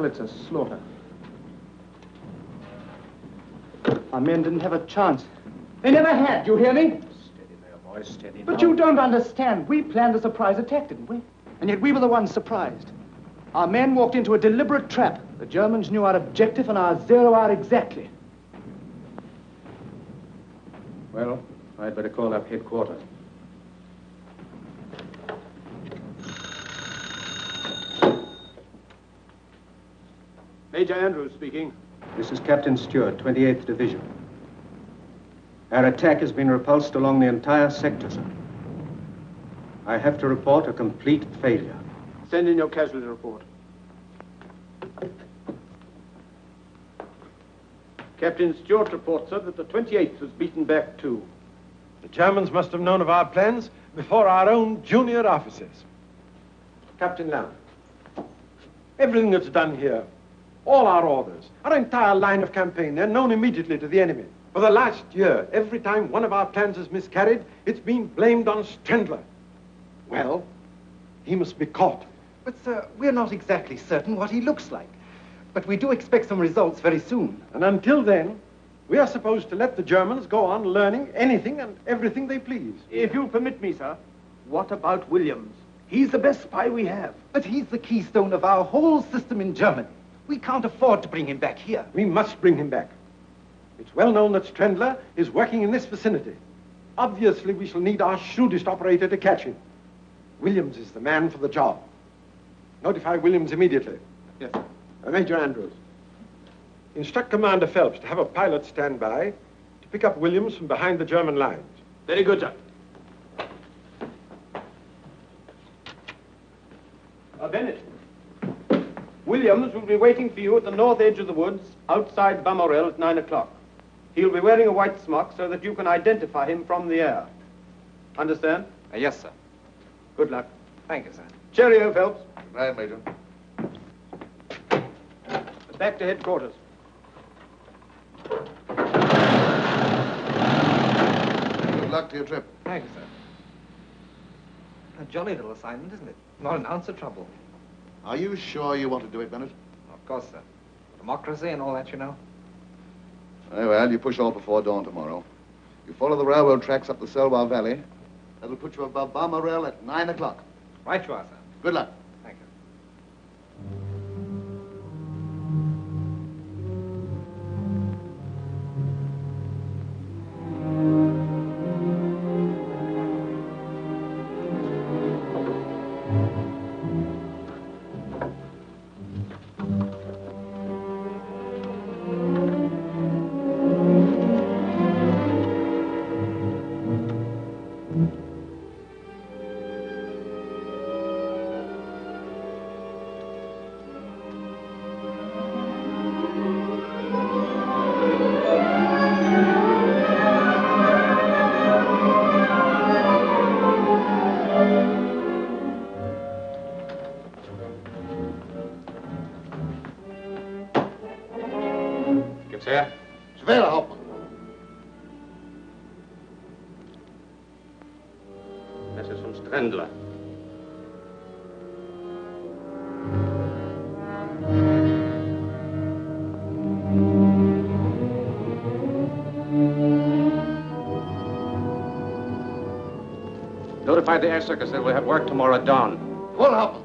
battle, it's a slaughter. Our men didn't have a chance. They never had, you hear me? Steady there, boys, steady. But you don't understand. We planned a surprise attack, didn't we? And yet we were the ones surprised. Our men walked into a deliberate trap. The Germans knew our objective and our zero out exactly. Well, I'd better call up headquarters. Major Andrews speaking. This is Captain Stewart, 28th Division. Our attack has been repulsed along the entire sector, sir. I have to report a complete failure. Send in your casualty report. Captain Stewart reports, sir, that the 28th was beaten back too. The Germans must have known of our plans before our own junior officers. Captain Lamb, everything that's done here, all our orders, our entire line of campaign, they're known immediately to the enemy. For the last year, every time one of our plans has miscarried, it's been blamed on Strendler. Well, he must be caught. But, sir, we're not exactly certain what he looks like. But we do expect some results very soon. And until then, we are supposed to let the Germans go on learning anything and everything they please. If you'll permit me, sir, what about Williams? He's the best spy we have. But he's the keystone of our whole system in Germany. We can't afford to bring him back here. We must bring him back. It's well known that Strendler is working in this vicinity. Obviously, we shall need our shrewdest operator to catch him. Williams is the man for the job. Notify Williams immediately. Yes, sir. Major Andrews. Instruct Commander Phelps to have a pilot stand by to pick up Williams from behind the German lines. Very good, sir. Bennett. Williams will be waiting for you at the north edge of the woods outside Bamorel at 9 o'clock. He'll be wearing a white smock so that you can identify him from the air. Understand? Yes, sir. Good luck. Thank you, sir. Cheerio, Phelps. Right, Major. Back to headquarters. Good luck to your trip. Thank you, sir. A jolly little assignment, isn't it? Not an ounce of trouble. Are you sure you want to do it, Bennett? Of course, sir. Democracy and all that, you know. Very well, you push off before dawn tomorrow. You follow the railroad tracks up the Selwa Valley. That'll put you above Balmoral at 9 o'clock. Right you are, sir. Good luck. Thank you. Schwerer Hauptmann. Das ist von Strendler. Notify the air circus that we'll have work tomorrow at dawn. Voll, Hauptmann.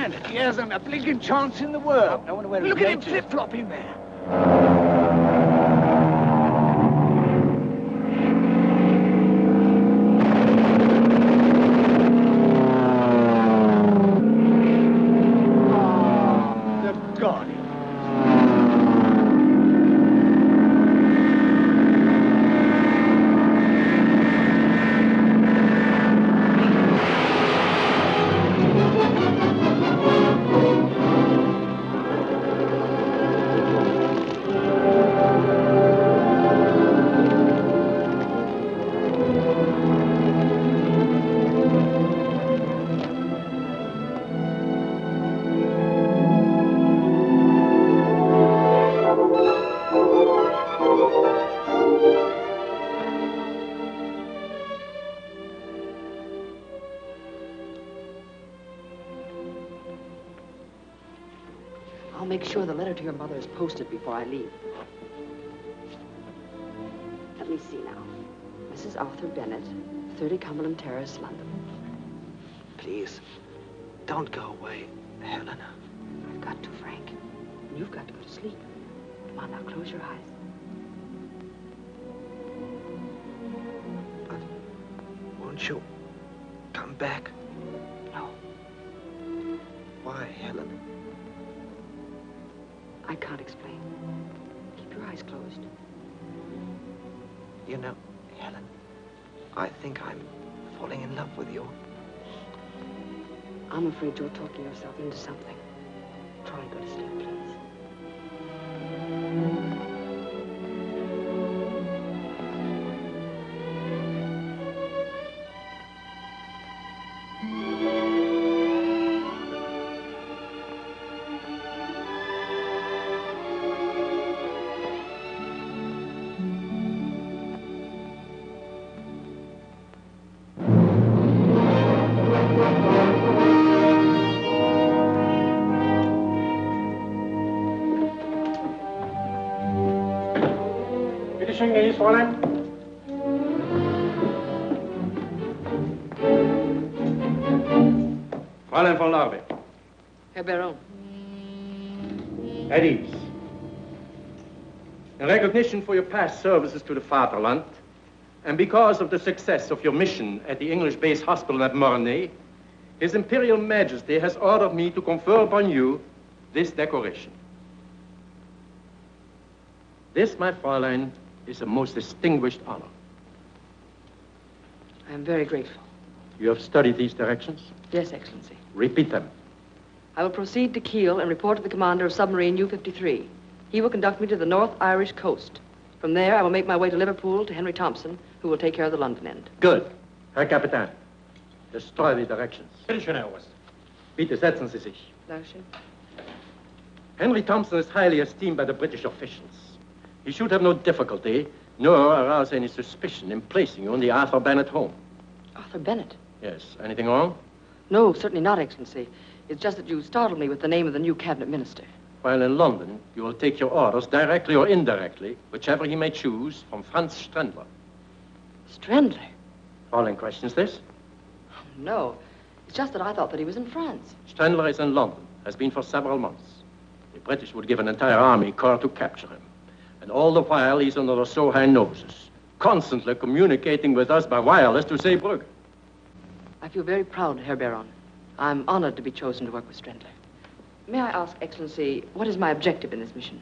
understand it. He hasn't a blinking chance in the world. I wonder where Look his at him mate is. flip-flopping there. The God. I'll make sure the letter to your mother is posted before I leave. Let me see now. Mrs. Arthur Bennett, 30 Cumberland Terrace, London. Please, don't go away, Helena. I've got to, Frank. And you've got to go to sleep. Come on, now, close your eyes. But won't you come back? No, Why, Helena? I can't explain. Keep your eyes closed. You know, Helen, I think I'm falling in love with you. I'm afraid you're talking yourself into something. Try and go to sleep, please. Bitte schön, gnädiges Fräulein. Fräulein von Larve. Herr Baron. At ease. In recognition for your past services to the Fatherland, and because of the success of your mission at the English base hospital at Mornay, His Imperial Majesty has ordered me to confer upon you this decoration. This, my Fräulein, is a most distinguished honor. I am very grateful. You have studied these directions? Yes, Excellency. Repeat them. I will proceed to Kiel and report to the commander of submarine U-53. He will conduct me to the North Irish coast. From there, I will make my way to Liverpool to Henry Thompson, who will take care of the London end. Good. Herr Kapitän, destroy the directions. Bitte schön, Herr Oberst. Bitte setzen Sie sich. Dankeschön. Henry Thompson is highly esteemed by the British officials. He should have no difficulty, nor arouse any suspicion in placing you in the Arthur Bennett home. Arthur Bennett? Yes. Anything wrong? No, certainly not, Excellency. It's just that you startled me with the name of the new cabinet minister. While in London, you will take your orders, directly or indirectly, whichever he may choose, from Franz Strendler. Strendler? Fräulein questions this? No. It's just that I thought that he was in France. Strendler is in London, has been for several months. The British would give an entire army corps to capture him. And all the while, he's under the so high noses, constantly communicating with us by wireless to Zeebrugge. I feel very proud, Herr Baron. I'm honored to be chosen to work with Strendler. May I ask, Excellency, what is my objective in this mission?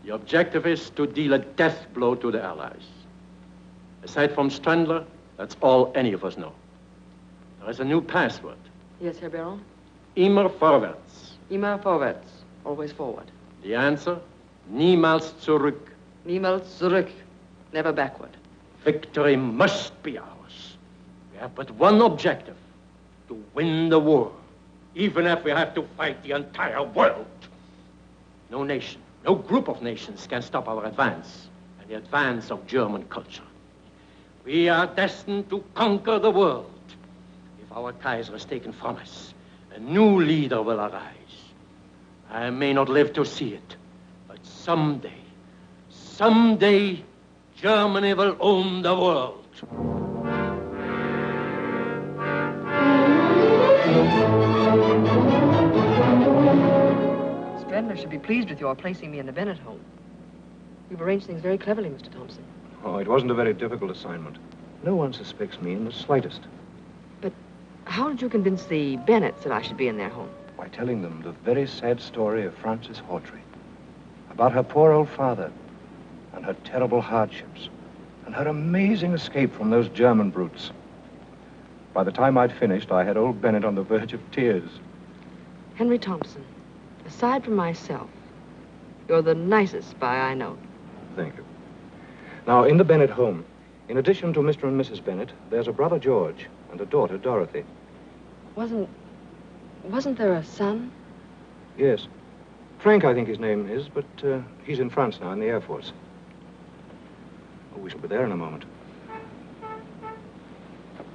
The objective is to deal a death blow to the Allies. Aside from Strendler, that's all any of us know. There is a new password. Yes, Herr Baron? Immer vorwärts. Immer vorwärts. Always forward. The answer, niemals zurück. Niemals zurück. Never backward. Victory must be ours. We have but one objective, to win the war, even if we have to fight the entire world. No nation, no group of nations can stop our advance and the advance of German culture. We are destined to conquer the world. If our Kaiser is taken from us, a new leader will arise. I may not live to see it, but someday, Germany will own the world. Bendler should be pleased with your placing me in the Bennett home. You've arranged things very cleverly, Mr. Thompson. Oh, it wasn't a very difficult assignment. No one suspects me in the slightest. But how did you convince the Bennetts that I should be in their home? By telling them the very sad story of Frances Hawtrey. About her poor old father, and her terrible hardships, and her amazing escape from those German brutes. By the time I'd finished, I had old Bennett on the verge of tears. Henry Thompson, aside from myself, you're the nicest spy I know. Thank you. Now, in the Bennett home, in addition to Mr. and Mrs. Bennett, there's a brother, George, and a daughter, Dorothy. Wasn't there a son? Yes. Frank, I think his name is, but he's in France now, in the Air Force. Oh, we shall be there in a moment.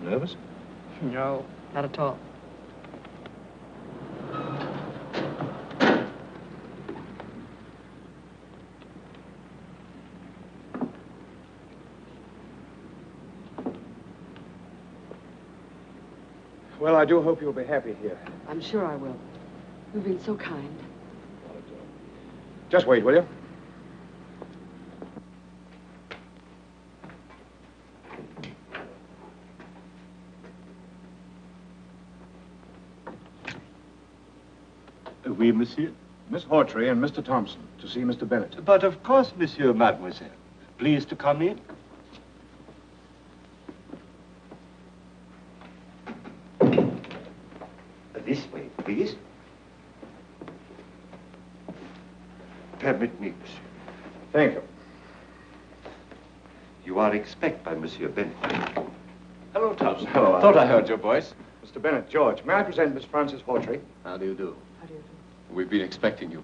Nervous? No, not at all. Well, I do hope you'll be happy here. I'm sure I will. You've been so kind. Just wait, will you? Oui, monsieur. Miss Hawtrey and Mr. Thompson, to see Mr. Bennett. But of course, monsieur, mademoiselle. Please to come in. This way, please. Permit me, monsieur. Thank you. You are expected by Monsieur Bennett. Hello, Thompson. Hello, Thought I heard your voice. Mr. Bennett, George, may I present Miss Frances Hawtrey? How do you do? How do you do? We've been expecting you.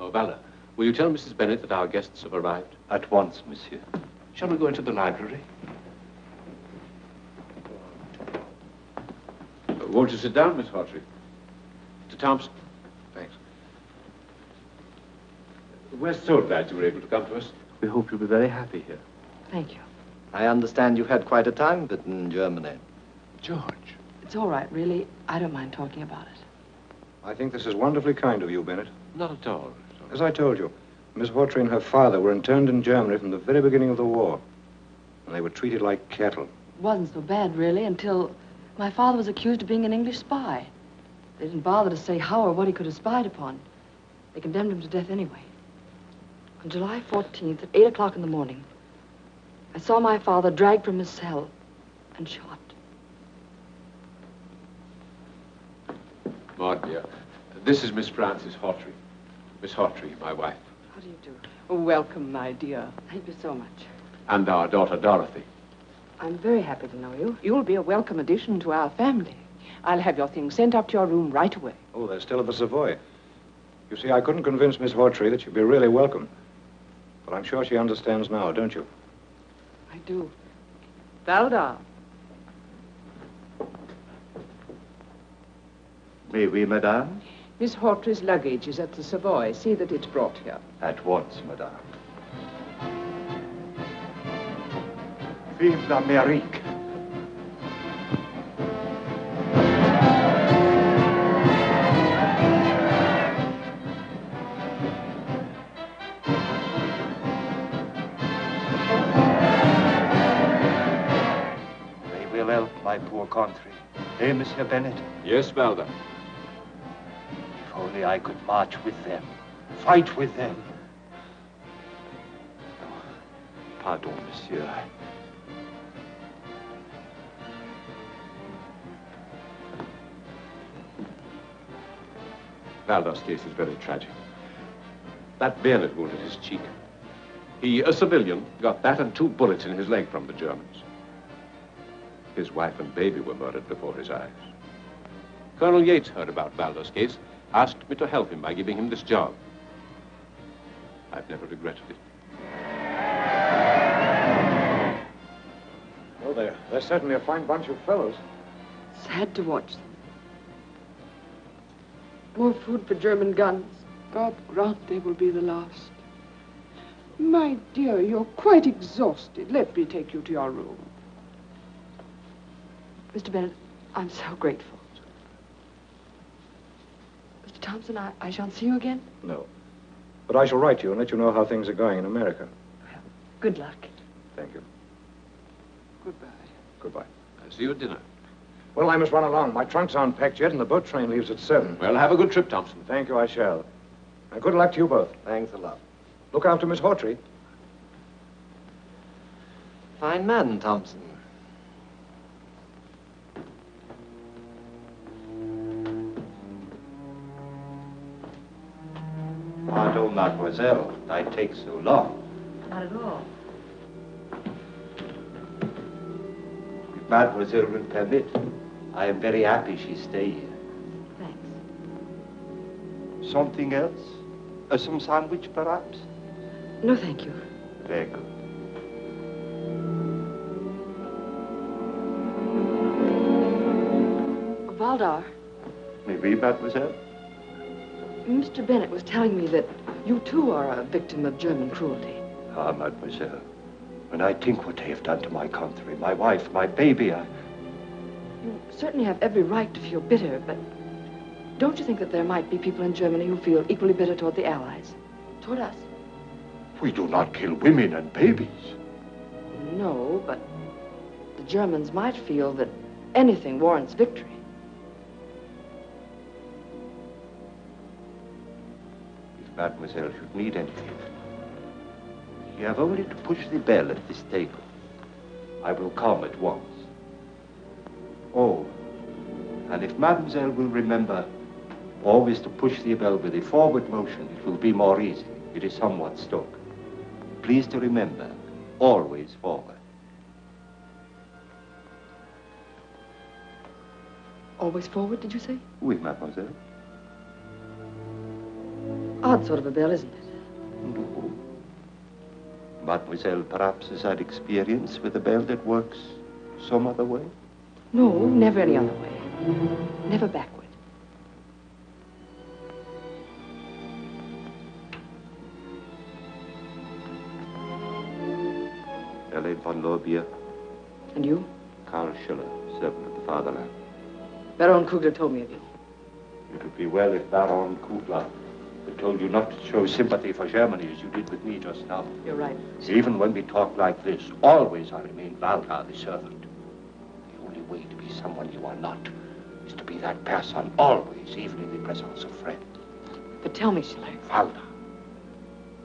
Oh, Valda, will you tell Mrs. Bennett that our guests have arrived? At once, monsieur. Shall we go into the library? Won't you sit down, Miss Hawtrey? Mr. Thompson. Thanks. We're so glad you were able to come to us. We hope you'll be very happy here. Thank you. I understand you've had quite a time of it in Germany. George. It's all right, really. I don't mind talking about it. I think this is wonderfully kind of you, Bennett. Not at all. As I told you, Miss Hawtrey and her father were interned in Germany from the very beginning of the war. And they were treated like cattle. It wasn't so bad, really, until my father was accused of being an English spy. They didn't bother to say how or what he could have spied upon. They condemned him to death anyway. On July 14th, at 8 o'clock in the morning, I saw my father dragged from his cell and shot. Maud, dear, this is Miss Frances Hawtrey. Miss Hawtrey, my wife. How do you do? Welcome, my dear. Thank you so much. And our daughter, Dorothy. I'm very happy to know you. You'll be a welcome addition to our family. I'll have your things sent up to your room right away. Oh, they're still at the Savoy. You see, I couldn't convince Miss Hawtrey that she'd be really welcome. But I'm sure she understands now, don't you? I do. Valda. May we, madame? Miss Hawtrey's luggage is at the Savoy. See that it's brought here. At once, madame. Vive l'Amérique! They will help my poor country. Eh, Monsieur Bennett? Yes, Valda. If only I could march with them, fight with them. Oh, pardon, monsieur. Valda's case is very tragic. That bayonet wound in his cheek. He, a civilian, got that and 2 bullets in his leg from the Germans. His wife and baby were murdered before his eyes. Colonel Yates heard about Valda's case, asked me to help him by giving him this job. I've never regretted it. Well, they're certainly a fine bunch of fellows. Sad to watch them. More food for German guns. God grant they will be the last. My dear, you're quite exhausted. Let me take you to your room. Mr. Bennett, I'm so grateful. Mr. Thompson, I shan't see you again? No. But I shall write you and let you know how things are going in America. Well, good luck. Thank you. Goodbye. Goodbye. I'll see you at dinner. Well, I must run along. My trunks aren't packed yet, and the boat train leaves at 7. Well, have a good trip, Thompson. Thank you, I shall. And good luck to you both. Thanks a lot. Look after Miss Hawtrey. Fine man, Thompson. Pardon, mademoiselle, I take so long. Not at all. If mademoiselle will permit, I am very happy she stay here. Thanks. Something else? Some sandwich, perhaps? No, thank you. Very good. Valdar, Oui, mademoiselle? Mr. Bennett was telling me that you too are a victim of German cruelty. Ah, mademoiselle, when I think what they have done to my country, my wife, my baby, You certainly have every right to feel bitter, but don't you think that there might be people in Germany who feel equally bitter toward the Allies? Toward us? We do not kill women and babies. No, but the Germans might feel that anything warrants victory. If mademoiselle should need anything, you have only to push the bell at this table. I will come at once. Oh, and if mademoiselle will remember always to push the bell with a forward motion, it will be more easy. It is somewhat stuck. Please to remember, always forward. Always forward, did you say? Oui, mademoiselle. Odd sort of a bell, isn't it? No. Mademoiselle perhaps has had experience with a bell that works some other way? No, never any other way. Never backward. Ellen von Lorbier. And you? Karl Schiller, servant of the fatherland. Baron Kugler told me of you. It would be well if Baron Kugler had told you not to show sympathy for Germany as you did with me just now. You're right. Even when we talk like this, always I remain Valdar, the servant. The only way to be someone you are not is to be that person always, even in the presence of friends. But tell me, Schiller. Valdar.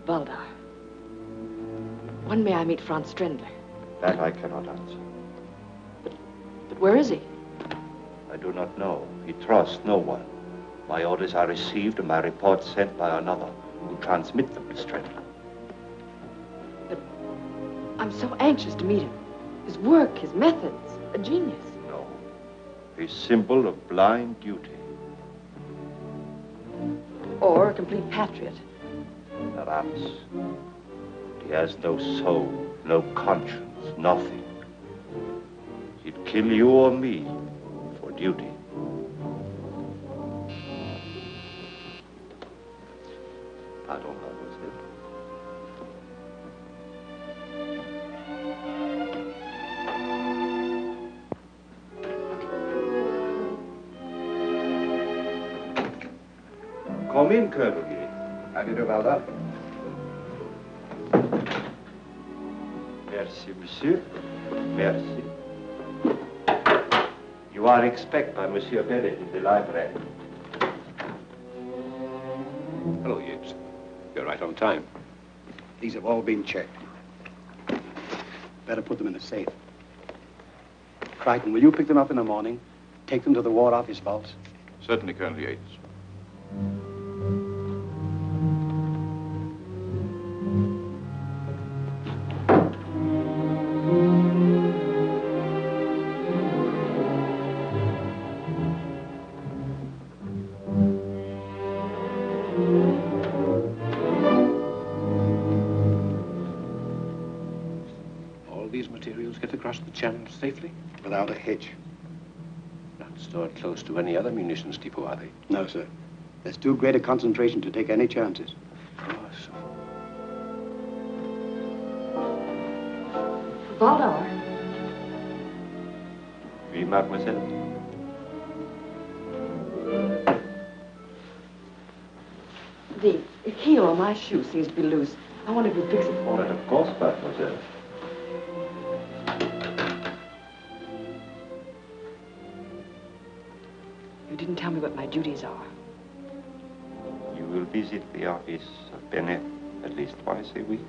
Valdar. When may I meet Franz Strendler? That I cannot answer. But where is he? I do not know. He trusts no one. My orders are received and my reports sent by another who transmit them to Strendler. But I'm so anxious to meet him. His work, his methods, a genius. No. A symbol of blind duty. Or a complete patriot. Perhaps. He has no soul, no conscience, nothing. He'd kill you or me for duty. Pardon, mademoiselle. Come in, Colonel. How do you do, Valdar? Merci, monsieur. Merci. You are expected by Monsieur Bennett in the library. Hello, Yates. You're right on time. These have all been checked. Better put them in a safe. Crichton, will you pick them up in the morning? Take them to the War Office vaults? Certainly, Colonel Yates. The channel safely? Without a hitch. Not stored close to any other munitions depot, are they? No, sir. There's too great a concentration to take any chances. Of course. Valdar. Oui, mademoiselle. heel on my shoe seems to be loose. I wonder if you'd fix it for me. But of course, mademoiselle. You didn't tell me what my duties are. You will visit the office of Bennett at least twice a week.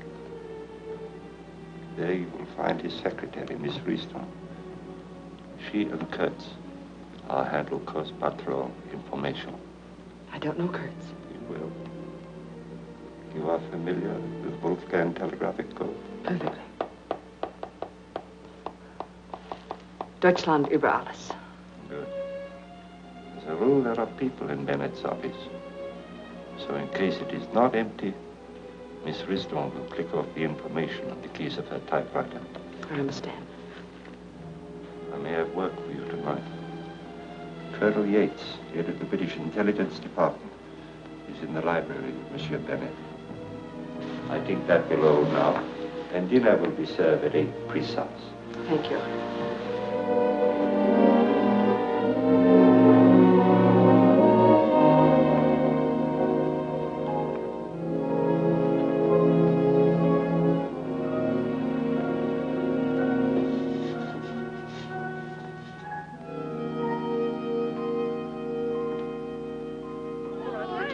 There you will find his secretary, Miss Riston. She and Kurtz are handle Coast Patrol information. I don't know Kurtz. You will. You are familiar with Wolfgang telegraphic code? Perfectly. Deutschland über alles. Good. As a rule, there are people in Bennett's office. So in case it is not empty, Miss Riston will click off the information on the keys of her typewriter. I understand. I may have work for you tonight. Colonel Yates, head of the British Intelligence Department, is in the library with Monsieur Bennett. I think that will all now, and dinner will be served at 8 precise. Thank you.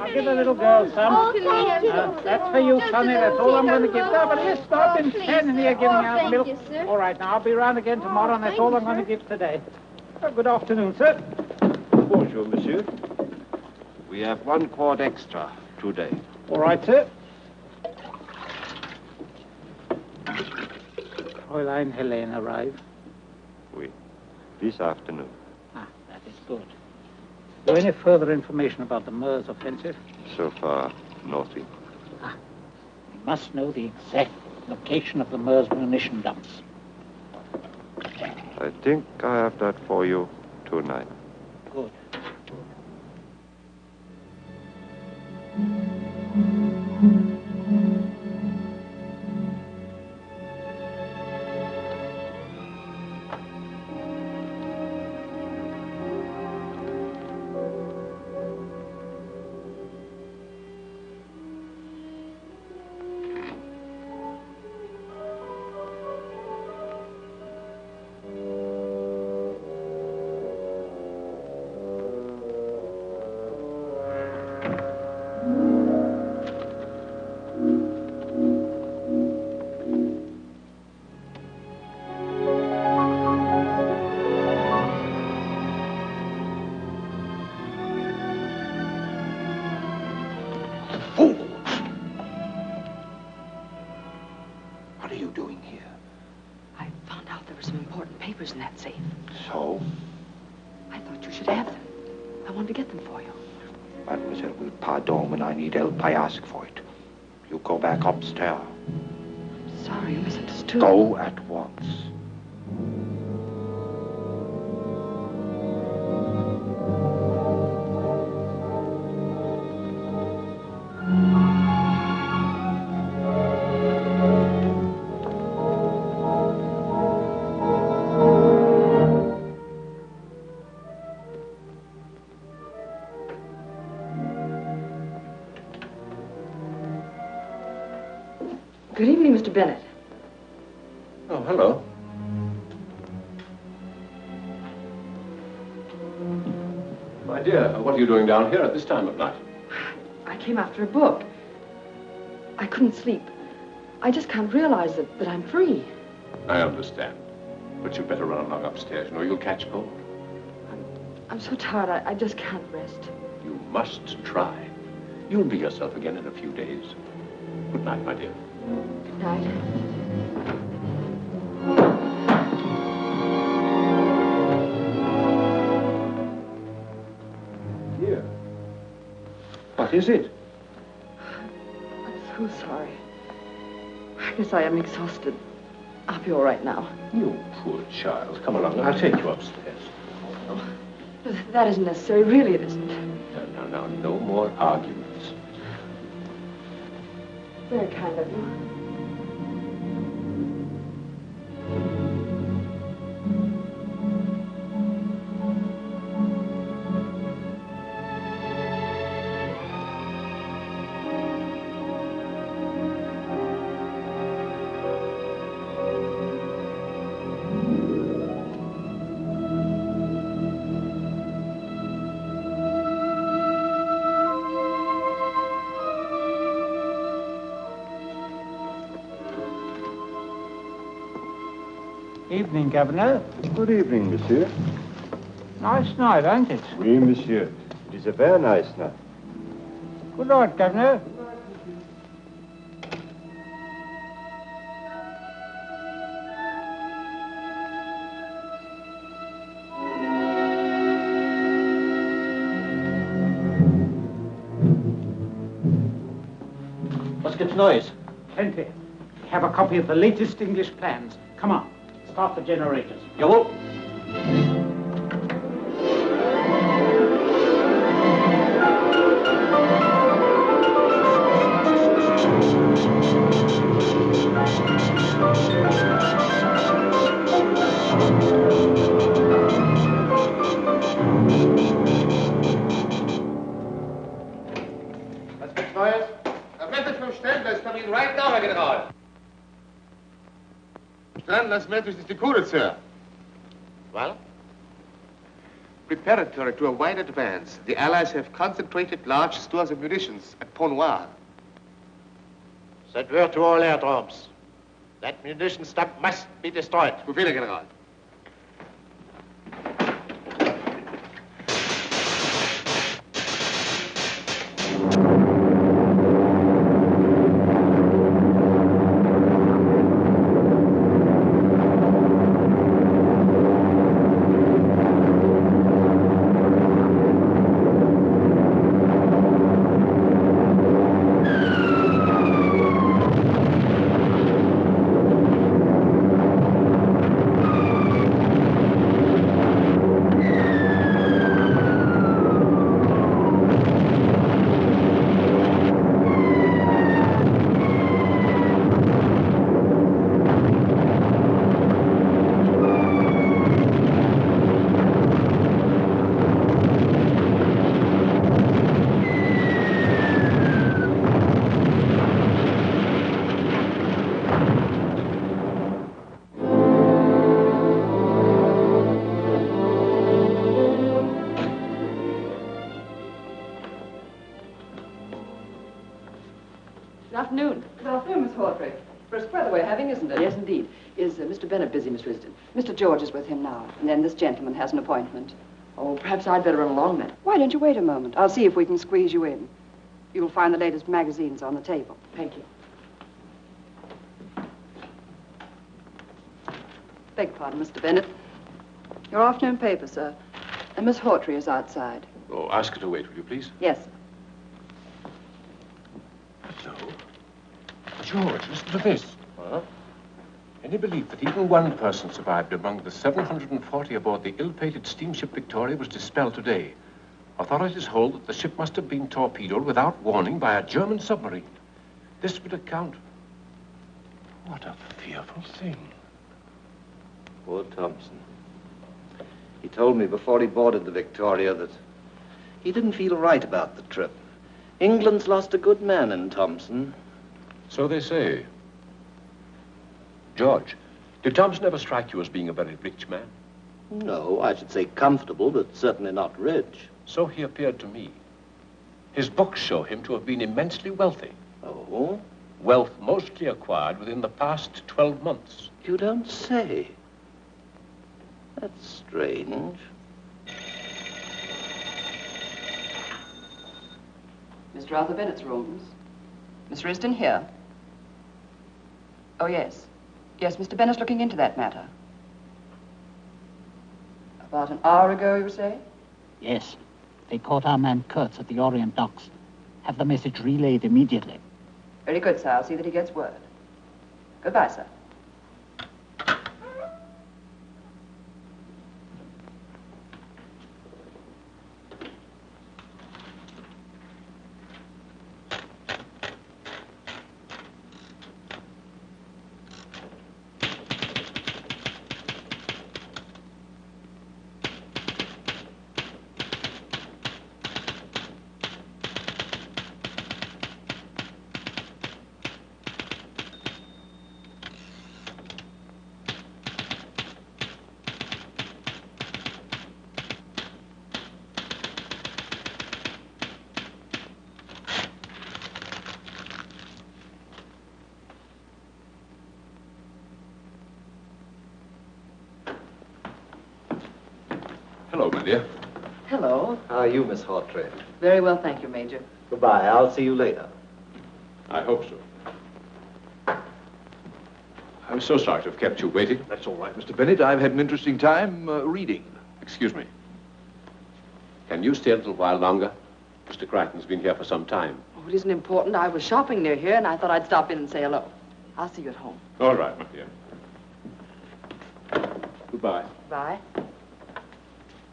I'll give a little girl some. Oh, thank you. That's for you, Sonny. That's all I'm going to give. No, but you stop and please, standing sir. here giving Oh, out thank milk. you, sir. All right, now I'll be round again tomorrow, and that's thank all you, I'm going to sir. give today. Good afternoon, sir. Bonjour, monsieur. We have 1 quart extra today. All right, sir. Fräulein Helene arrived. Oui. This afternoon. Ah, that is good. Is there any further information about the Meuse offensive? So far, nothing. We must know the exact location of the Meuse munition dumps. I think I have that for you tonight. Good. What are you doing here? I found out there were some important papers in that safe. So? I thought you should have them. I wanted to get them for you. Mademoiselle will pardon when I need help. I ask for it. You go back upstairs. Sorry, you misunderstood. Go at once. Good evening, Mr. Bennett. Oh, hello. My dear, what are you doing down here at this time of night? I came after a book. I couldn't sleep. I just can't realize that I'm free. I understand. But you'd better run along upstairs. You know, you'll catch cold. I'm so tired, I just can't rest. You must try. You'll be yourself again in a few days. Good night, my dear. Good night. Here. What is it? I'm so sorry. I guess I am exhausted. I'll be all right now. You poor child. Come along, I'll take you upstairs. That isn't necessary. Really, it isn't. No, no more arguments. Very kind of you. Evening, Governor. Good evening, monsieur. Nice night, ain't it? Oui, monsieur. It is a very nice night. Good night, Governor. What's got noise? Plenty. We have a copy of the latest English plans. Come on, start the generators. Jawohl. Was gibt's Neues? Das Message vom Ständler ist coming right now, Herr General. Ständler's message is decoded, sir. Well? Preparatory to a wide advance, the Allies have concentrated large stores of munitions at Pont Noir. Send word to all airdromes. That munition dump must be destroyed. Befehle, General. Good afternoon. Good afternoon, Miss Hawtrey. Brisk weather we're having, isn't it? Yes, indeed. Is Mr. Bennett busy, Miss Risdon? Mr. George is with him now, and then this gentleman has an appointment. Oh, perhaps I'd better run along then. Why don't you wait a moment? I'll see if we can squeeze you in. You'll find the latest magazines on the table. Thank you. Beg pardon, Mr. Bennett. Your afternoon paper, sir. And Miss Hawtrey is outside. Oh, ask her to wait, will you please? Yes. So, George, listen to this. Huh? Any belief that even one person survived among the 740 aboard the ill-fated steamship Victoria was dispelled today. Authorities hold that the ship must have been torpedoed without warning by a German submarine. This would account... What a fearful thing. Poor Thompson. He told me before he boarded the Victoria that he didn't feel right about the trip. England's lost a good man in Thompson. So they say. George, did Thompson ever strike you as being a very rich man? No, I should say comfortable, but certainly not rich. So he appeared to me. His books show him to have been immensely wealthy. Oh? Wealth mostly acquired within the past 12 months. You don't say. That's strange. Mr. Arthur Bennett's rooms. Miss Risdon here. Oh, yes. Yes, Mr. Bennett's looking into that matter. About an hour ago, you say? Yes. They caught our man Kurtz at the Orient docks. Have the message relayed immediately. Very good, sir. I'll see that he gets word. Goodbye, sir. my dear. Hello. How are you, Miss Hawtrey? Very well, thank you, Major. Goodbye. I'll see you later. I hope so. I'm so sorry to have kept you waiting. That's all right, Mr. Bennett. I've had an interesting time reading. Excuse me. Can you stay a little while longer? Mr. Crichton's been here for some time. Oh, it isn't important. I was shopping near here, and I thought I'd stop in and say hello. I'll see you at home. All right, my dear. Goodbye. Bye.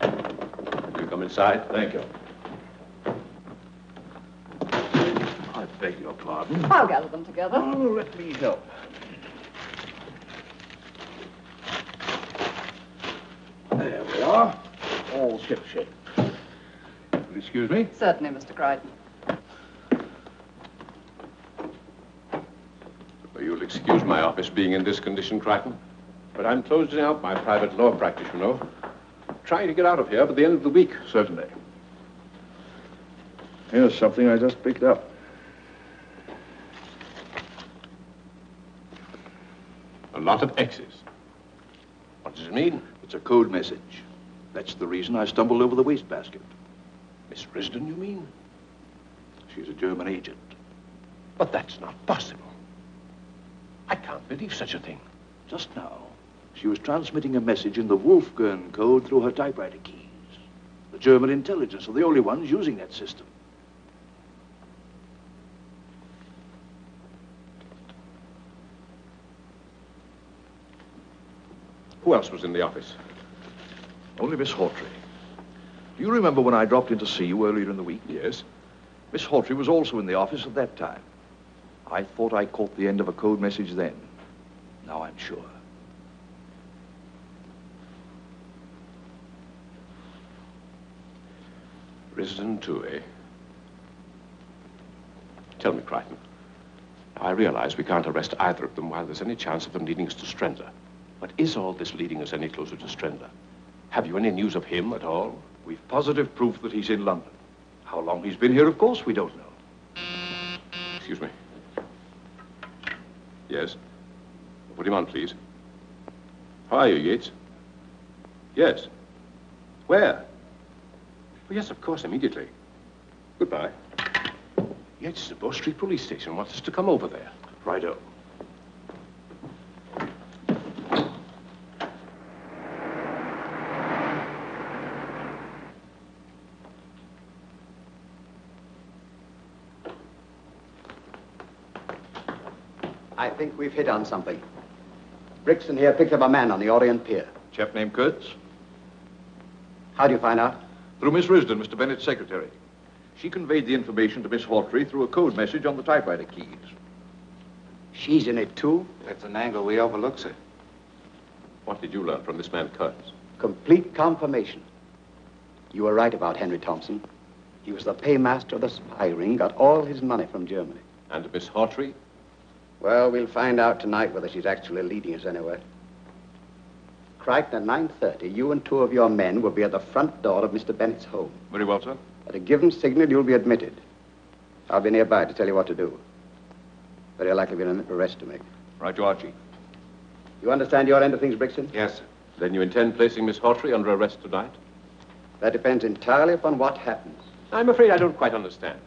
Will you come inside? Thank you. I beg your pardon. I'll gather them together. Oh, let me help. There we are. All shipshape. Will you excuse me? Certainly, Mr. Crichton. You'll excuse my office being in this condition, Crichton. But I'm closing out my private law practice, you know. Trying to get out of here by the end of the week. Certainly. Here's something I just picked up. A lot of X's. What does it mean? It's a code message. That's the reason I stumbled over the wastebasket. Miss Risden, you mean? She's a German agent. But that's not possible. I can't believe such a thing. Just now, she was transmitting a message in the Wolfgang code through her typewriter keys. The German intelligence are the only ones using that system. Who else was in the office? Only Miss Hawtrey. Do you remember when I dropped in to see you earlier in the week? Yes. Miss Hawtrey was also in the office at that time. I thought I caught the end of a code message then. Now I'm sure. Risden too, eh? Tell me, Crichton. Now, I realize we can't arrest either of them while there's any chance of them leading us to Strender. But is all this leading us any closer to Strender? Have you any news of him at all? We've positive proof that he's in London. How long he's been here, of course, we don't know. Excuse me. Yes? Put him on, please. How are you, Yates? Yes. Where? Oh, yes, of course, immediately. Goodbye. Yates is at Bow Street Police Station. Wants us to come over there. Righto. I think we've hit on something. Brixton here picked up a man on the Orient Pier. Chap named Kurtz? How do you find out? Through Miss Risden, Mr. Bennett's secretary. She conveyed the information to Miss Hawtrey through a code message on the typewriter keys. She's in it, too? That's an angle we overlook, sir. What did you learn from this man, Kurtz? Complete confirmation. You were right about Henry Thompson. He was the paymaster of the spy ring, got all his money from Germany. And Miss Hawtrey? Well, we'll find out tonight whether she's actually leading us anywhere. Crichton, at 9:30, you and two of your men will be at the front door of Mr. Bennett's home. Very well, sir. At a given signal, you'll be admitted. I'll be nearby to tell you what to do. Very likely be an arrest to make. Right, you are, Chief. You understand your end of things, Brixton? Yes, sir. Then you intend placing Miss Hawtrey under arrest tonight? That depends entirely upon what happens. I'm afraid I don't quite understand.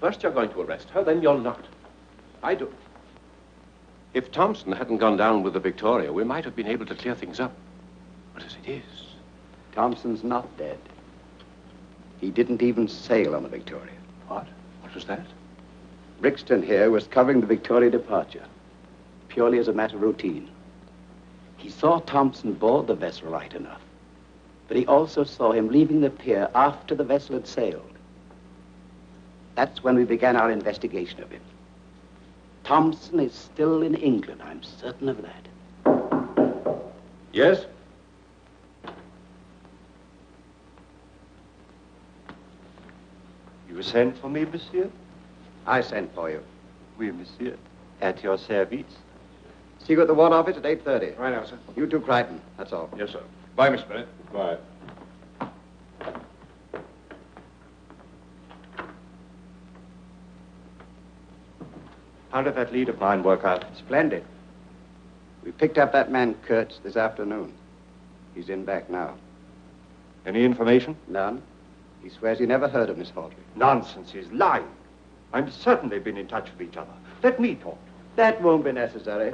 First you're going to arrest her, then you're not. I do. If Thompson hadn't gone down with the Victoria, we might have been able to clear things up. But as it is... Thompson's not dead. He didn't even sail on the Victoria. What? What was that? Brixton here was covering the Victoria departure, purely as a matter of routine. He saw Thompson board the vessel right enough, but he also saw him leaving the pier after the vessel had sailed. That's when we began our investigation of him. Thompson is still in England, I'm certain of that. Yes? You sent for me, monsieur? I sent for you. Oui, monsieur. At your service. See you at the War Office at 8:30. Right now, sir. You too, Crichton. That's all. Yes, sir. Bye, Miss Bennett. Bye. How did that lead of mine work out? Splendid. We picked up that man Kurtz this afternoon. He's in back now. Any information? None. He swears he never heard of Miss Hawtrey. Nonsense, he's lying. I'm certain they've been in touch with each other. Let me talk. That won't be necessary.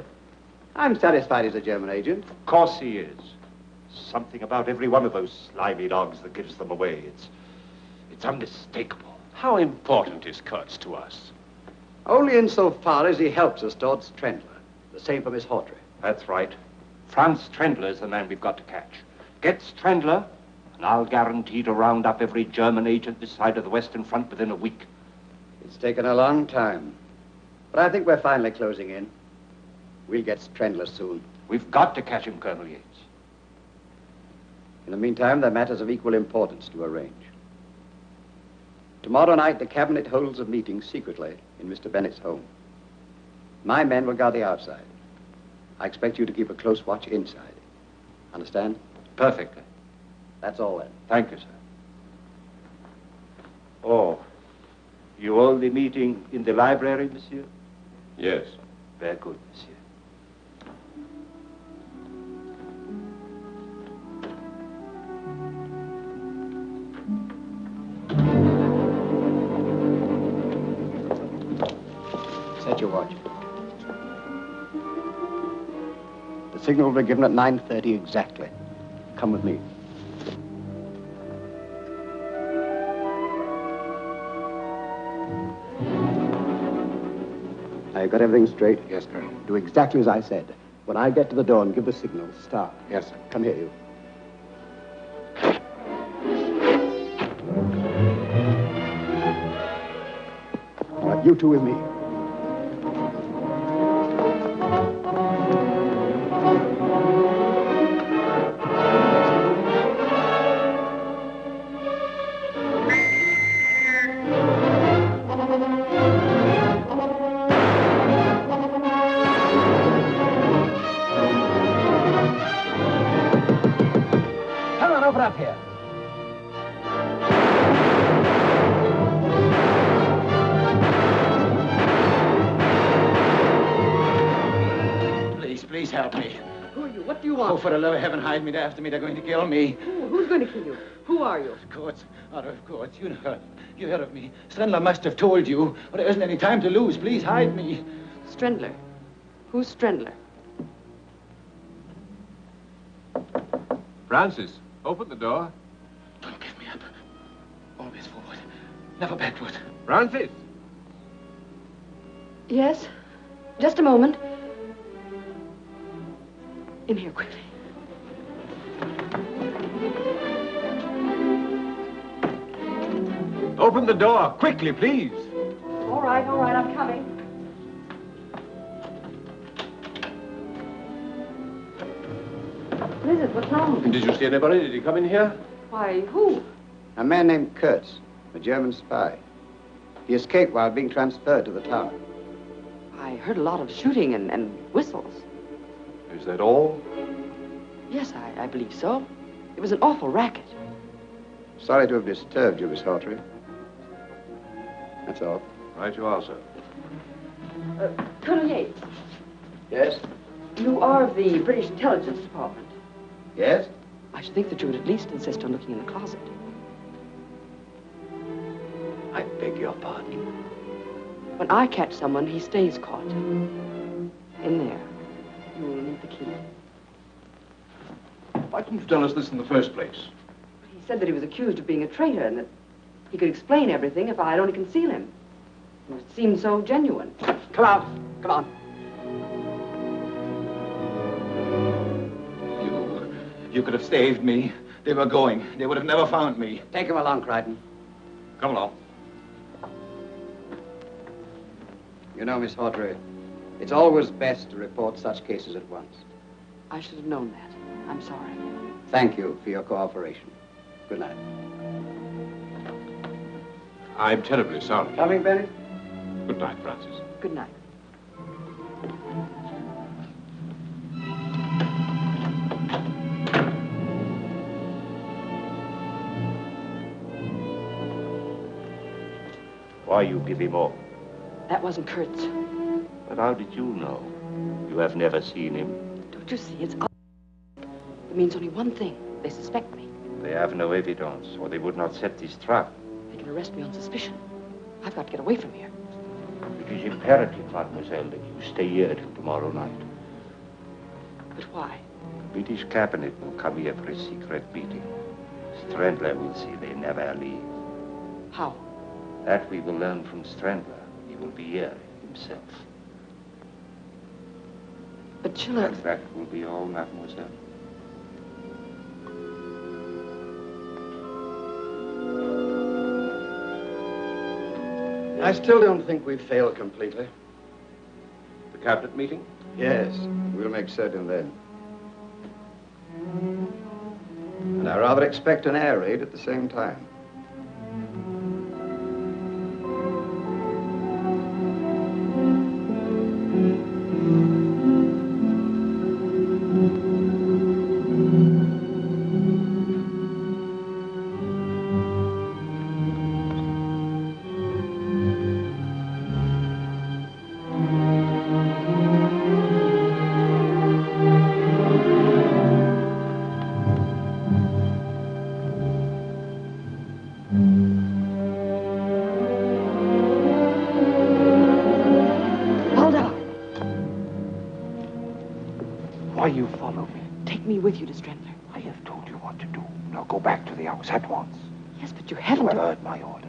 I'm satisfied he's a German agent. Of course he is. Something about every one of those slimy dogs that gives them away. It's unmistakable. How important is Kurtz to us? Only insofar as he helps us towards Trendler. The same for Miss Hawtrey. That's right. Franz Trendler is the man we've got to catch. Get Trendler, and I'll guarantee to round up every German agent this side of the Western Front within a week. It's taken a long time. But I think we're finally closing in. We'll get Trendler soon. We've got to catch him, Colonel Yates. In the meantime, there are matters of equal importance to arrange. Tomorrow night, the Cabinet holds a meeting secretly in Mr. Bennett's home. My men will guard the outside. I expect you to keep a close watch inside. Understand? Perfectly. That's all then. Thank you, sir. Oh, you hold the meeting in the library, monsieur? Yes. Very good, monsieur. Set your watch. The signal will be given at 9:30 exactly. Come with me. Now, you got everything straight? Yes, Colonel. Do exactly as I said. When I get to the door and give the signal, start. Yes, sir. Come here, you. All right, you two with me. Up here. Please help me. Who are you? What do you want? Oh, for the love of heaven, hide me. They're after me. They're going to kill me. Who's going to kill you? Who are you? Kurtz. Of course. You heard of me. Strendler must have told you. But there isn't any time to lose. Please hide me. Strendler? Who's Strendler? Francis, open the door. Don't give me up. Always forward. Never backward. Francis! Yes? Just a moment. In here, quickly. Open the door, quickly, please. All right, I'm coming. What is it? What's wrong? Did you see anybody? Did he come in here? Why, who? A man named Kurtz, a German spy. He escaped while being transferred to the tower. I heard a lot of shooting and whistles. Is that all? Yes, I believe so. It was an awful racket. Sorry to have disturbed you, Miss Hawtrey. That's all. Right you are, sir. Colonel Yates. Yes? You are of the British Intelligence Department. Yes? I should think that you would at least insist on looking in the closet. I beg your pardon. When I catch someone, he stays caught. In there. You will need the key. Why didn't you tell us this in the first place? He said that he was accused of being a traitor and that he could explain everything if I'd only conceal him. It seemed so genuine. Come out. Come on. You could have saved me. They were going. They would have never found me. Take him along, Crichton. Come along. You know, Miss Hawtrey, it's always best to report such cases at once. I should have known that. I'm sorry. Thank you for your cooperation. Good night. I'm terribly sorry. Coming, Benny? Good night, Francis. Good night. Why you give him up? That wasn't Kurtz. But how did you know? You have never seen him. Don't you see? It's obvious. It means only one thing. They suspect me. They have no evidence, or they would not set this trap. They can arrest me on suspicion. I've got to get away from here. It is imperative, mademoiselle, that you stay here till tomorrow night. But why? The British cabinet will come here for a secret meeting. Strandler will see they never leave. How? That we will learn from Strandler. He will be here himself. But Schiller... And that will be all, mademoiselle. I still don't think we've failed completely. The cabinet meeting? Yes, we'll make certain then. And I rather expect an air raid at the same time. Why you follow me? Take me with you to Strandler. I have told you what to do. Now go back to the house at once. Yes, but you haven't... You have heard my order.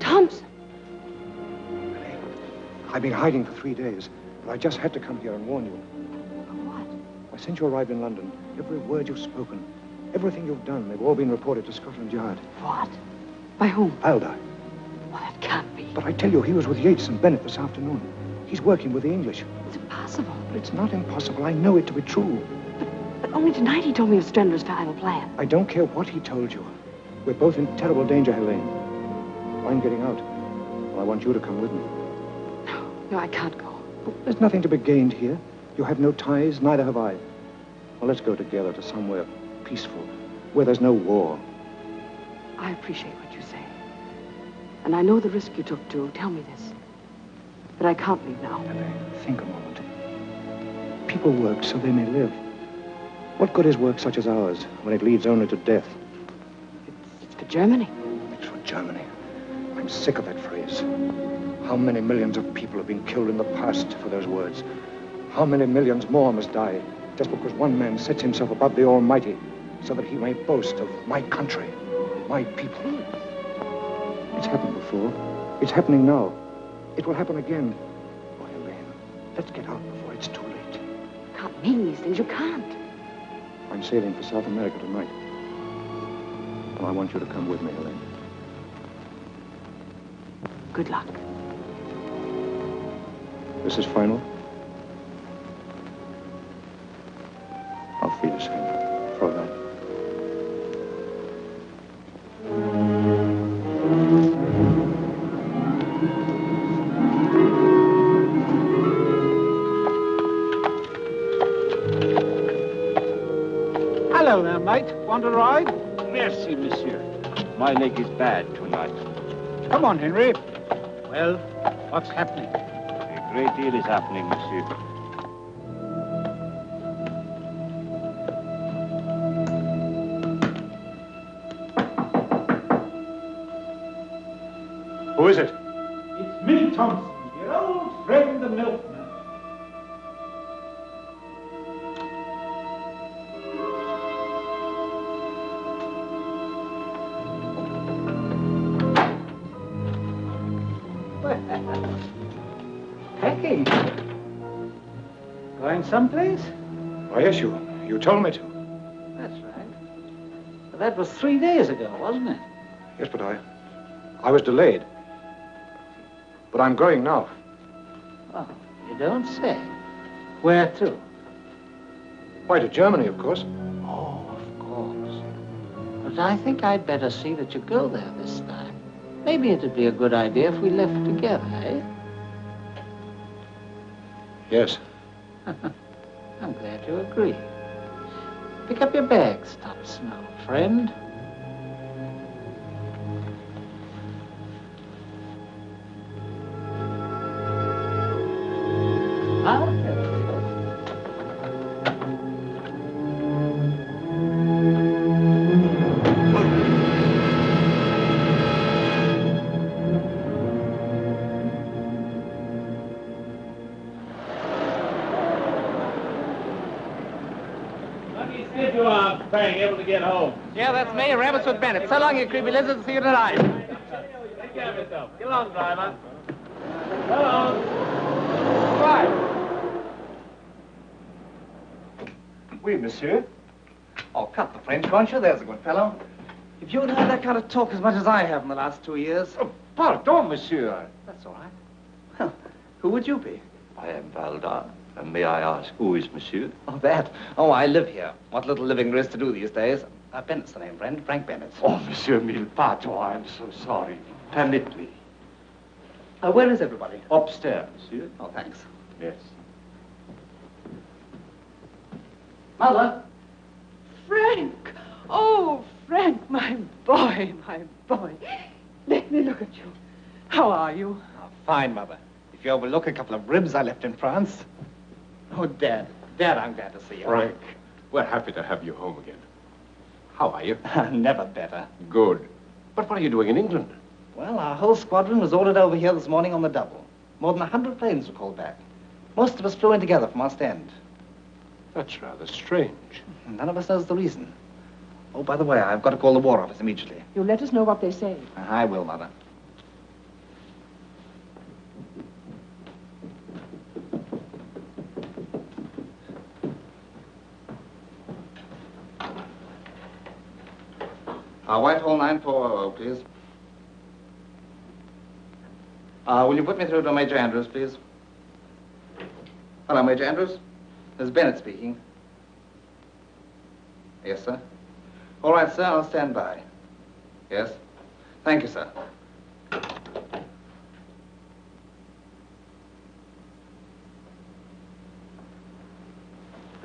Thompson! I've been hiding for 3 days, but I just had to come here and warn you. Since you arrived in London, every word you've spoken, everything you've done, they've all been reported to Scotland Yard. What? By whom? Aldi. Well, that can't be. But I tell you, he was with Yates and Bennett this afternoon. He's working with the English. It's impossible. But it's not impossible. I know it to be true. But only tonight he told me of Strandler's final plan. I don't care what he told you. We're both in terrible danger, Helene. I'm getting out. Well, I want you to come with me. No, I can't go. But there's nothing to be gained here. You have no ties, neither have I. Well, let's go together to somewhere peaceful, where there's no war. I appreciate what you say. And I know the risk you took to tell me this. But I can't leave now. Think a moment. People work so they may live. What good is work such as ours when it leads only to death? It's for Germany. It's for Germany. I'm sick of that phrase. How many millions of people have been killed in the past for those words? How many millions more must die just because one man sets himself above the Almighty so that he may boast of my country, my people? It's happened before. It's happening now. It will happen again. Oh, Helene, let's get out before it's too late. You can't mean these things. You can't. I'm sailing for South America tonight. And I want you to come with me, Helene. Good luck. This is final? I'll feel the same. Fräulein. Hello there, mate. Want a ride? Merci, monsieur. My leg is bad tonight. Come on, Henry. Well, what's happening? A great deal is happening, monsieur. Who is it? It's me, Thompson, your old friend, the milkman. Packing. Going someplace? Oh, yes, you told me to. That's right. But that was 3 days ago, wasn't it? Yes, but I was delayed. But I'm going now. Oh, you don't say. Where to? Why, to Germany, of course. Oh, of course. But I think I'd better see that you go there this time. Maybe it'd be a good idea if we left together, eh? Yes. I'm glad you agree. Pick up your bags, Thompson, old friend. If you are being able to get home. Yeah, that's me, Rabbitswood Bennett. So long, you creepy lizards. See you tonight. Take care of yourself. Get along, driver. So long. Right. Oui, monsieur. Oh, cut the French, won't you? There's a good fellow. If you had heard that kind of talk as much as I have in the last 2 years... Oh, pardon, monsieur. That's all right. Well, who would you be? I am Valdar. And may I ask, who is monsieur? Oh, that. Oh, I live here. What little living there is to do these days. Bennett's the name, friend. Frank Bennett. Oh, monsieur mille pardon. I am so sorry. Permit me. Where is everybody? Upstairs, monsieur. Oh, thanks. Yes. Mother. Frank! Oh, Frank, my boy, my boy. Let me look at you. How are you? Oh, fine, Mother. If you overlook a couple of ribs I left in France. Oh, Dad. Dad, I'm glad to see you. Frank, we're happy to have you home again. How are you? Never better. Good. But what are you doing in England? Well, our whole squadron was ordered over here this morning on the double. More than 100 planes were called back. Most of us flew in together from Ostend. That's rather strange. None of us knows the reason. Oh, by the way, I've got to call the War Office immediately. You'll let us know what they say. I will, Mother. Whitehall 9400, please. Will you put me through to Major Andrews, please? Hello, Major Andrews. This is Bennett speaking. Yes, sir. All right, sir, I'll stand by. Yes? Thank you, sir.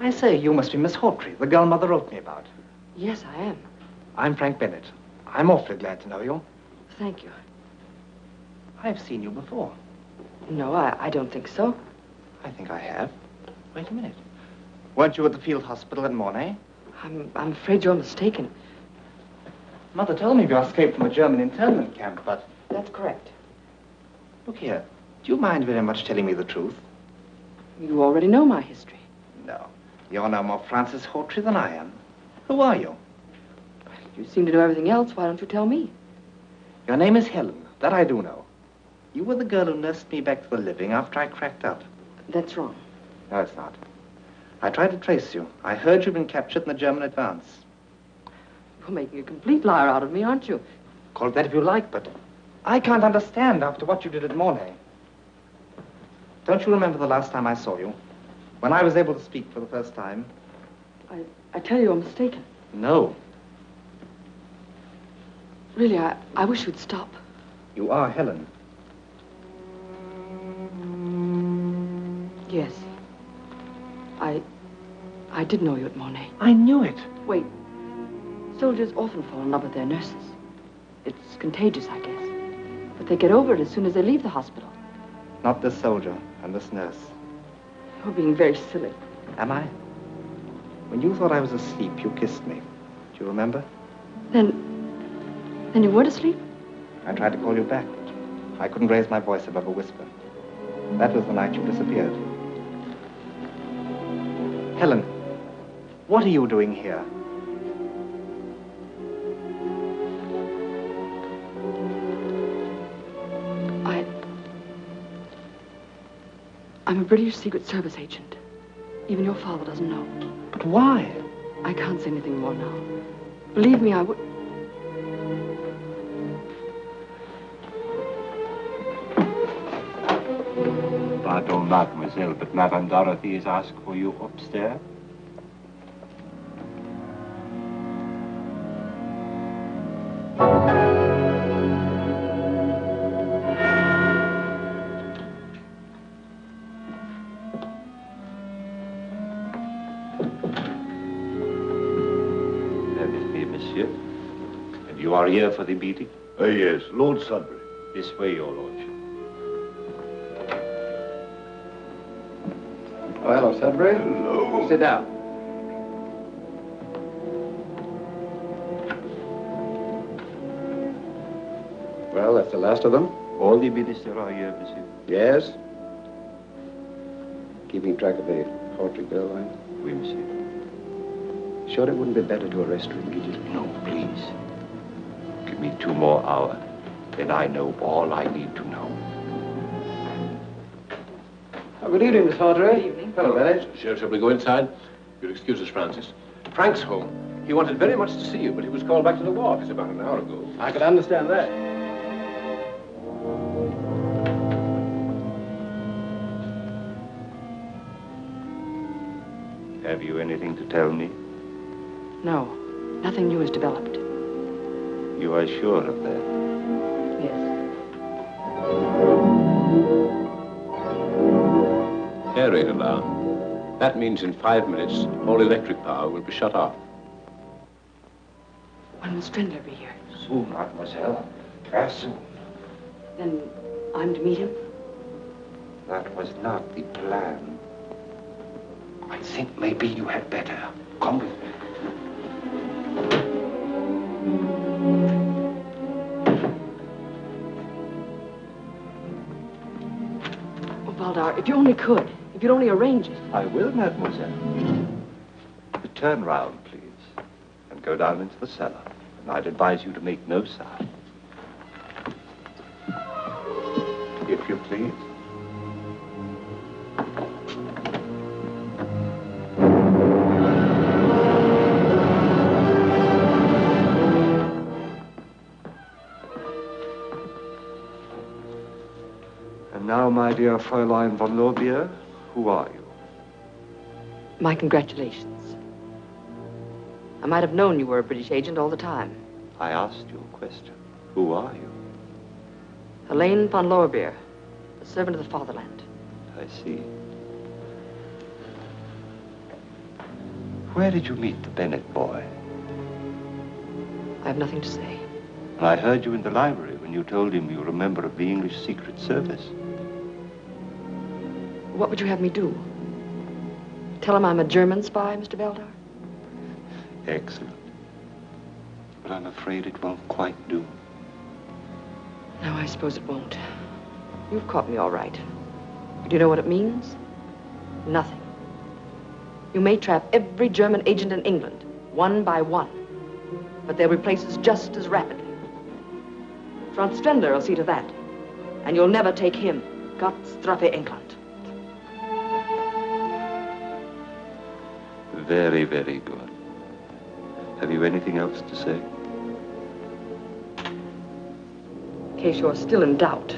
I say, you must be Miss Hawtrey, the girl Mother wrote me about. Yes, I am. I'm Frank Bennett. I'm awfully glad to know you. Thank you. I've seen you before. No, I don't think so. I think I have. Wait a minute. Weren't you at the field hospital in Mornay? I'm afraid you're mistaken. Mother told me you escaped from a German internment camp, but... That's correct. Look here. Do you mind very much telling me the truth? You already know my history. No. You're no more Francis Hawtrey than I am. Who are you? You seem to know everything else. Why don't you tell me? Your name is Helen. That I do know. You were the girl who nursed me back to the living after I cracked out. That's wrong. No, it's not. I tried to trace you. I heard you'd been captured in the German advance. You're making a complete liar out of me, aren't you? Call it that if you like, but I can't understand after what you did at Mornay. Don't you remember the last time I saw you? When I was able to speak for the first time? I tell you, you're mistaken. No. Really, I wish you'd stop. You are Helen. Yes. I did know you at Mornay. I knew it. Wait. Soldiers often fall in love with their nurses. It's contagious, I guess. But they get over it as soon as they leave the hospital. Not this soldier and this nurse. You're being very silly. Am I? When you thought I was asleep, you kissed me. Do you remember? Then you weren't asleep? I tried to call you back, but I couldn't raise my voice above a whisper. That was the night you disappeared. Helen, what are you doing here? I'm a British Secret Service agent. Even your father doesn't know. But why? I can't say anything more now. Believe me, I would... Pardon, mademoiselle, but Madame Dorothy has asked for you upstairs. You are here for the meeting? Yes, Lord Sudbury. This way, your lordship. Oh, hello, Sudbury. Hello. Sit down. Well, that's the last of them. All the ministers are here, monsieur. Yes. Keeping track of the Hawtrey girl, right? Oui, monsieur. Sure it wouldn't be better to arrest her immediately? No, please. Give me 2 more hours. Then I know all I need to know. Oh, good evening, Miss Hawtrey. Good evening. Hello, Bennett. Shall we go inside? You'll excuse us, Francis. Frank's home. He wanted very much to see you, but he was called back to the ward about an hour ago. I could understand that. Have you anything to tell me? No, nothing new has developed. You are sure of that? Yes. Air raid alarm. That means in 5 minutes, all electric power will be shut off. When will Strindler be here? Soon, mademoiselle. Very soon. Then I'm to meet him? That was not the plan. I think maybe you had better. Come with me. Oh, Valdar, if you only could. If you'd only arrange it. I will, mademoiselle. Turn round, please, and go down into the cellar. And I'd advise you to make no sound. If you please. And now, my dear Fräulein von Lorbeer, who are you? My congratulations. I might have known you were a British agent all the time. I asked you a question. Who are you? Helene von Lorbeer, a servant of the fatherland. I see. Where did you meet the Bennett boy? I have nothing to say. I heard you in the library when you told him you were a member of the English Secret Service. What would you have me do? Tell him I'm a German spy, Mr. Valdar? Excellent. But I'm afraid it won't quite do. No, I suppose it won't. You've caught me all right. Do you know what it means? Nothing. You may trap every German agent in England, one by one. But they'll replace us just as rapidly. Franz Strindler will see to that. And you'll never take him. Gott strafe England. Very, very good. Have you anything else to say? In case you're still in doubt.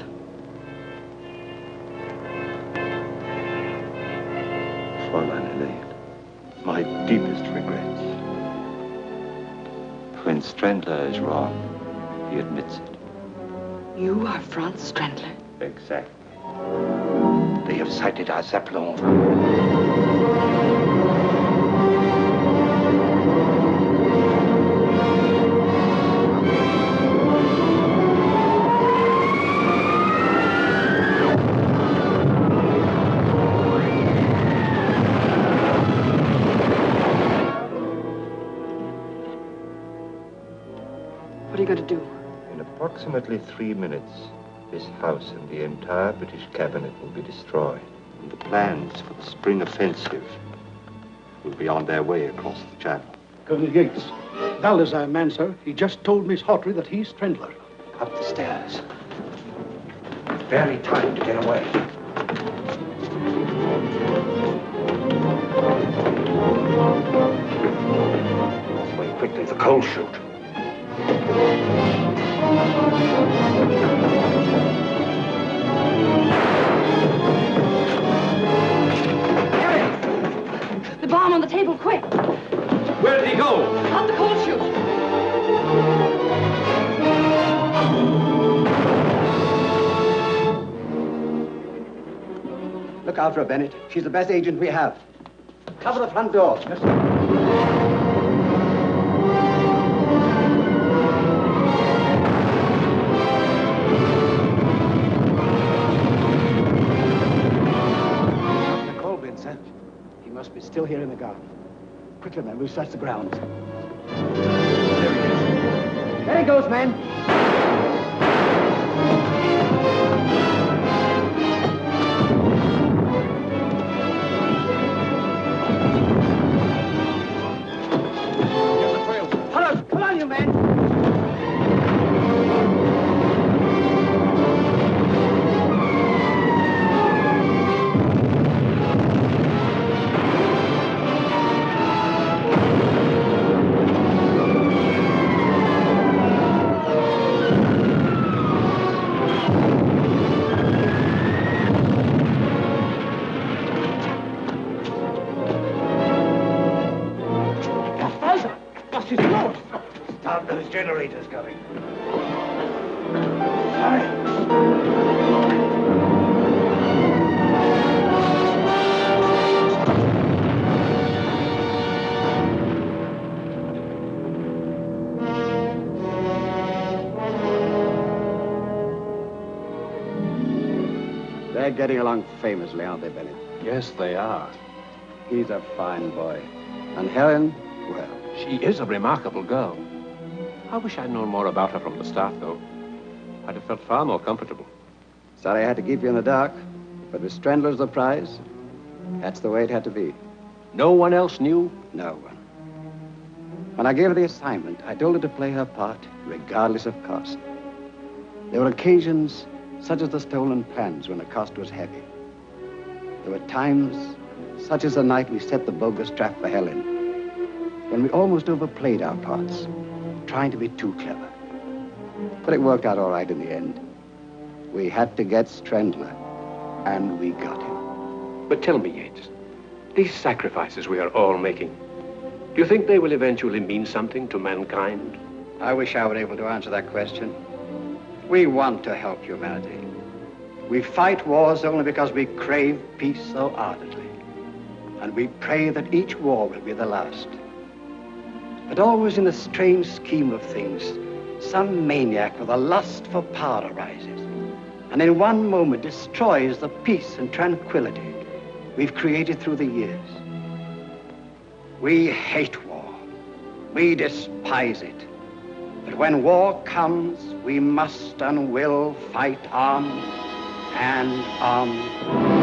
Fräulein Helene, my deepest regrets. When Strindler is wrong, he admits it. You are Franz Strindler? Exactly. They have sighted our Zeppelin. What are you going to do? In approximately 3 minutes, this house and the entire British cabinet will be destroyed. And the plans for the spring offensive will be on their way across the channel. Colonel Yates, Valda's our man, sir. He just told Miss Hawtrey that he's Strindler. Up the stairs. Barely time to get away. This way quickly, the coal chute. The bomb on the table, quick! Where did he go? Out the coal chute! Look out for her, Bennett. She's the best agent we have. Cover the front door. Yes, sir. He must be still here in the garden. Quickly, men, we'll search the grounds. There he is. There he goes, men. Start those generators going. They're getting along famously, aren't they, Bennett? Yes, they are. He's a fine boy. And Helen, well... She is a remarkable girl. I wish I'd known more about her from the start, though. I'd have felt far more comfortable. Sorry I had to keep you in the dark, but with Strandler as the prize, that's the way it had to be. No one else knew? No one. When I gave her the assignment, I told her to play her part, regardless of cost. There were occasions, such as the stolen plans, when the cost was heavy. There were times, such as the night we set the bogus trap for Helen, when we almost overplayed our parts, trying to be too clever. But it worked out all right in the end. We had to get Strandler, and we got him. But tell me, Yates, these sacrifices we are all making, do you think they will eventually mean something to mankind? I wish I were able to answer that question. We want to help humanity. We fight wars only because we crave peace so ardently. And we pray that each war will be the last. But always in the strange scheme of things, some maniac with a lust for power arises, and in one moment destroys the peace and tranquility we've created through the years. We hate war. We despise it. But when war comes, we must and will fight on and on.